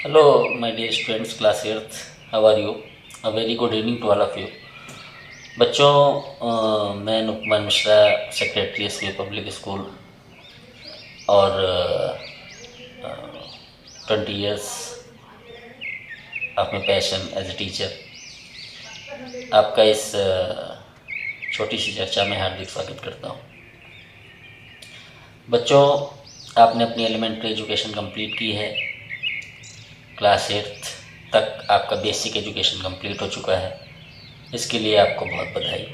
Hello, my dear students, class 8th. How are you? A very good evening to all of you. बच्चों, मैं नुकमान Mishra, secretary S public school और 20 years of my passion as a teacher आपका इस छोटी सी चर्चा में हार्दिक स्वागत करता हूँ। बच्चों, आपने अपनी एलिमेंट्री एजुकेशन कंप्लीट की है। क्लास 8 तक आपका बेसिक एजुकेशन कंप्लीट हो चुका है। इसके लिए आपको बहुत बधाई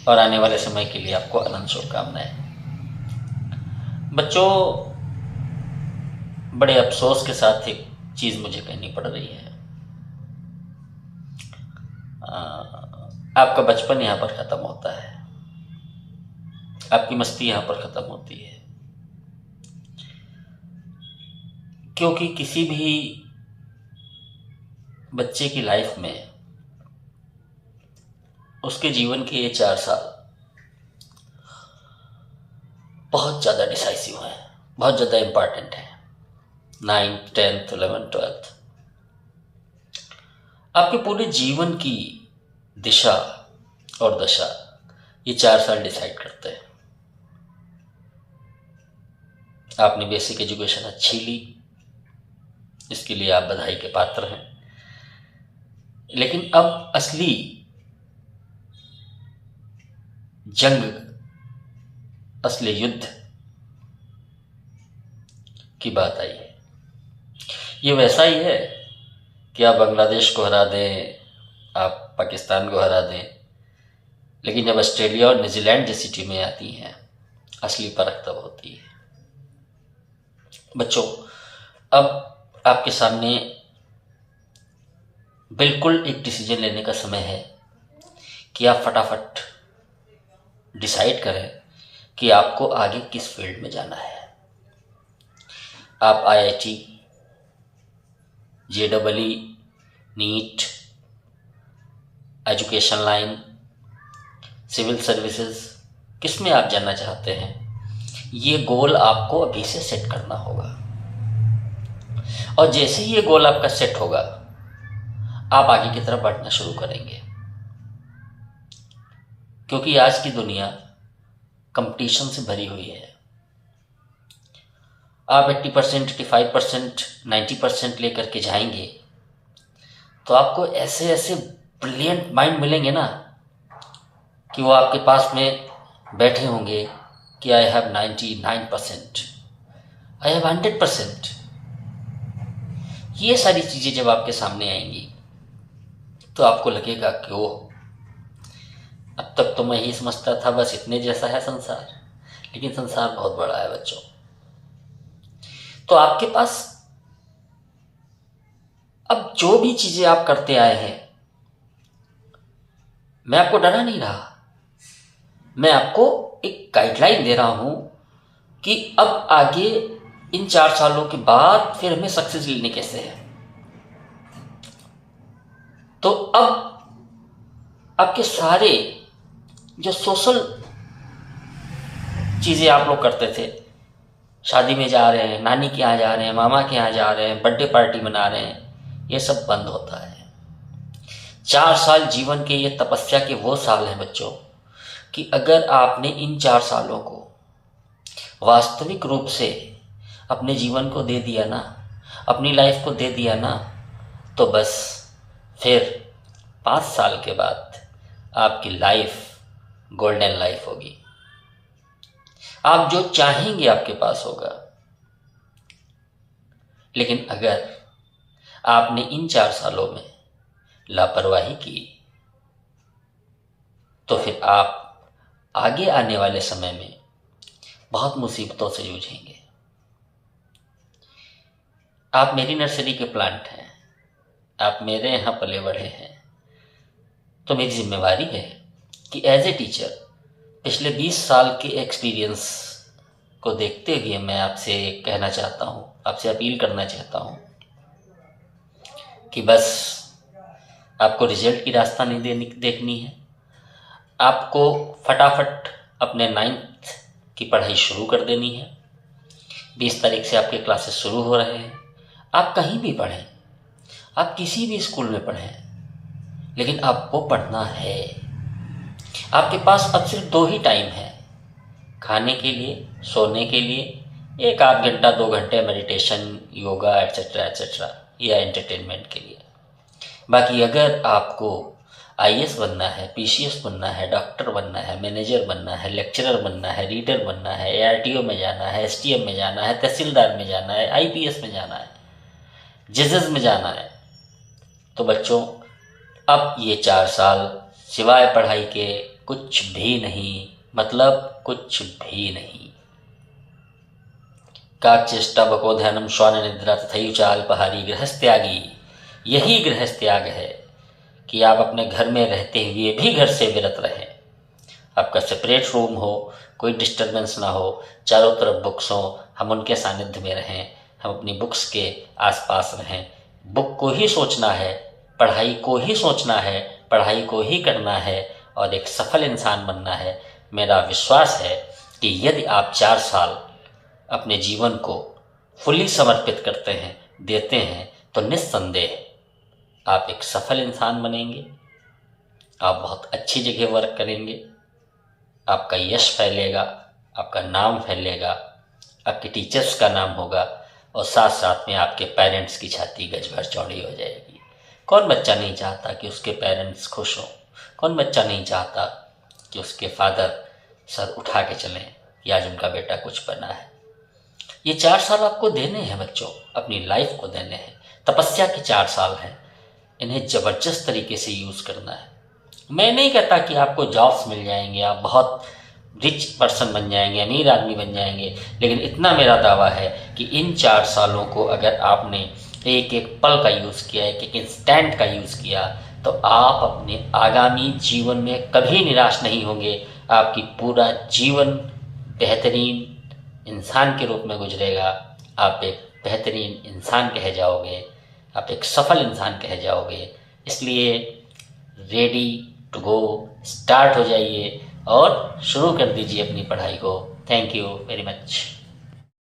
और आने वाले समय के लिए आपको अनंत शुभकामनाएं। बच्चों, बड़े अफसोस के साथ एक चीज़ मुझे कहनी पड़ रही है। आपका बचपन यहाँ पर ख़त्म होता है, आपकी मस्ती यहाँ पर ख़त्म होती है, क्योंकि किसी भी बच्चे की लाइफ में उसके जीवन के ये 4 साल बहुत ज़्यादा डिसाइसिव हैं, बहुत ज़्यादा इम्पॉर्टेंट है। 9th 10th 11th 12th आपके पूरे जीवन की दिशा और दशा ये 4 साल डिसाइड करते हैं। आपने बेसिक एजुकेशन अच्छी ली, इसके लिए आप बधाई के पात्र हैं। लेकिन अब असली जंग, असली युद्ध की बात आई है। ये वैसा ही है कि आप बांग्लादेश को हरा दें, आप पाकिस्तान को हरा दें, लेकिन जब ऑस्ट्रेलिया और न्यूजीलैंड जैसी टीमें आती हैं, असली परख तब होती है। बच्चों, अब आपके सामने बिल्कुल एक डिसीजन लेने का समय है कि आप फटाफट डिसाइड करें कि आपको आगे किस फील्ड में जाना है। आप IIT, JEE, NEET, education line, civil services, किस में आप जाना चाहते हैं, ये गोल आपको अभी से सेट करना होगा। और जैसे ही ये गोल आपका सेट होगा, आप आगे की तरफ बढ़ना शुरू करेंगे, क्योंकि आज की दुनिया कंपटीशन से भरी हुई है। आप 80%, 85%, 90% लेकर के जाएंगे तो आपको ऐसे ऐसे ब्रिलियंट माइंड मिलेंगे ना कि वो आपके पास में बैठे होंगे कि आई हैव 99%, आई हैव 100%। ये सारी चीज़ें जब आपके सामने आएंगी तो आपको लगेगा कि वो अब तक तो मैं ही समझता था बस इतने जैसा है संसार, लेकिन संसार बहुत बड़ा है बच्चों। तो आपके पास अब जो भी चीज़ें आप करते आए हैं, मैं आपको डरा नहीं रहा, मैं आपको एक गाइडलाइन दे रहा हूं कि अब आगे इन 4 सालों के बाद फिर हमें सक्सेस लेने कैसे है। तो अब आपके सारे जो सोशल चीज़ें आप लोग करते थे, शादी में जा रहे हैं, नानी के यहाँ जा रहे हैं, मामा के यहाँ जा रहे हैं, बर्थडे पार्टी मना रहे हैं, ये सब बंद होता है। 4 साल जीवन के ये तपस्या के वो साल हैं बच्चों कि अगर आपने इन 4 सालों को वास्तविक रूप से अपने जीवन को दे दिया ना, अपनी लाइफ को दे दिया ना, तो बस फिर 5 साल के बाद आपकी लाइफ गोल्डन लाइफ होगी। आप जो चाहेंगे आपके पास होगा। लेकिन अगर आपने इन 4 सालों में लापरवाही की तो फिर आप आगे आने वाले समय में बहुत मुसीबतों से जूझेंगे। आप मेरी नर्सरी के प्लांट हैं, आप मेरे यहाँ पले बढ़े हैं, तो मेरी जिम्मेवारी है कि एज ए टीचर पिछले 20 साल के एक्सपीरियंस को देखते हुए मैं आपसे कहना चाहता हूँ, आपसे अपील करना चाहता हूँ कि बस आपको रिजल्ट की रास्ता नहीं देखनी है, आपको फटाफट अपने 9th की पढ़ाई शुरू कर देनी है। 20 तारीख से आपके क्लासेस शुरू हो रहे हैं। आप कहीं भी पढ़ें, आप किसी भी स्कूल में पढ़ें, लेकिन आपको पढ़ना है। आपके पास अब सिर्फ 2 ही टाइम है, खाने के लिए, सोने के लिए, 1 आध घंटा 2 घंटे मेडिटेशन, योगा एट्सेट्रा एट्सेट्रा, या एंटरटेनमेंट के लिए। बाकी अगर आपको आईएएस बनना है, पीसीएस बनना है, डॉक्टर बनना है, मैनेजर बनना है, लेक्चरर बनना है, रीडर बनना है, एआरटीओ में जाना है, एसटीएम में जाना है, तहसीलदार में जाना है, आईपीएस में जाना है, जजेस में जाना है, तो बच्चों अब ये 4 साल सिवाय पढ़ाई के कुछ भी नहीं, मतलब कुछ भी नहीं। काचेष्टा बको ध्यानम श्वान निद्रा तथैव च अल्पाहारी गृहस्त्यागी। यही गृहस्त्याग है कि आप अपने घर में रहते हुए भी घर से विरत रहें। आपका सेपरेट रूम हो, कोई डिस्टरबेंस ना हो, चारों तरफ बुक्स हो, हम उनके सानिध्य में रहें, हम अपनी बुक्स के आसपास रहें। बुक को ही सोचना है, पढ़ाई को ही सोचना है, पढ़ाई को ही करना है और एक सफल इंसान बनना है। मेरा विश्वास है कि यदि आप 4 साल अपने जीवन को फुली समर्पित करते हैं, देते हैं, तो निस्संदेह आप एक सफल इंसान बनेंगे। आप बहुत अच्छी जगह वर्क करेंगे, आपका यश फैलेगा, आपका नाम फैलेगा, आपके टीचर्स का नाम होगा और साथ साथ में आपके पेरेंट्स की छाती गज भर चौड़ी हो जाएगी। कौन बच्चा नहीं चाहता कि उसके पेरेंट्स खुश हों? कौन बच्चा नहीं चाहता कि उसके फादर सर उठा के चलें कि आज उनका बेटा कुछ बना है? ये 4 साल आपको देने हैं बच्चों, अपनी लाइफ को देने हैं। तपस्या के 4 साल हैं, इन्हें ज़बरदस्त तरीके से यूज़ करना है। मैं नहीं कहता कि आपको जॉब्स मिल जाएंगे, आप बहुत रिच पर्सन बन जाएंगे, अमीर आदमी बन जाएंगे, लेकिन इतना मेरा दावा है कि इन 4 सालों को अगर आपने एक एक पल का यूज़ किया, एक एक इंस्टेंट का यूज़ किया, तो आप अपने आगामी जीवन में कभी निराश नहीं होंगे। आपकी पूरा जीवन बेहतरीन इंसान के रूप में गुजरेगा। आप एक बेहतरीन इंसान कहे जाओगे, आप एक सफल इंसान कहे जाओगे। इसलिए रेडी टू गो, स्टार्ट हो जाइए और शुरू कर दीजिए अपनी पढ़ाई को। Thank you very much.